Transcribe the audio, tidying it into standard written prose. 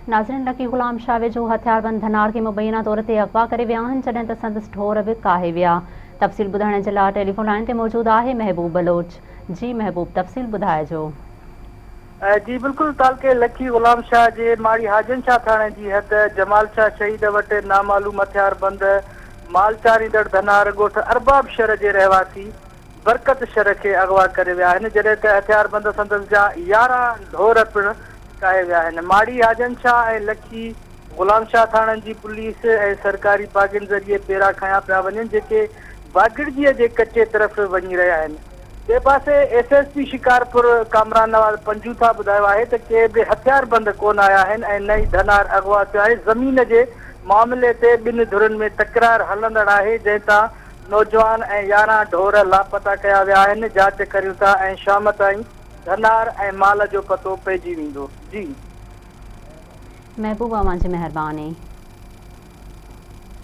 नाज़रीन, लकी ग़ुलाम शाह वेझो हथियारबंद धनार खे मुबैना तौर ते अगवा करे विया आहिनि, जॾहिं त संदसि ढोर बि काहे विया। तफ़सील ॿुधाइण जे लाइ टेलीफोन लाइन ते मौजूदु आहे महबूब बलोच। जी महबूब, तफ़सील ॿुधाइजो। जी बिल्कुलु, तालके लकी ग़ुलाम शाह जे माड़ी हाजन शाह थाणे जी हद जमाल शाह शहीद वटि नामालूम हथियारबंद माल चारींदड़ धनार ॻोठ अरबाब शहर जे रहवासी बरकत शहर खे अगवा करे विया आहिनि, जॾहिं त हथियारबंद संदसि जा 11 ढोर पिणु काहे विया आहिनि। माड़ी हाजन शाह ऐं लकी ग़ुलाम शाह थाणनि जी पुलिस ऐं सरकारी पागिन ज़रिए पेरा खया पिया वञनि, जेके बागिड़जीअ जे कचे तरफ़ वञी रहिया आहिनि। ॿिए पासे SSP शिकारपुर कामरान नवाज़ पंजूथा ॿुधायो आहे त के बि हथियारबंद कोन आया आहिनि ऐं नई धनार अगवा थियो आहे। ज़मीन जे मामले ते ॿिनि धुरनि में तकरार हलंदड़ आहे, जंहिं तां नौजवान ऐं 11 ढोर लापता कया विया आहिनि। जांच करियूं था ऐं शाम ताईं धनार ऐं माल जो पतो पइजी वेंदो। जी महबूबा, मुंहिंजी महिरबानी।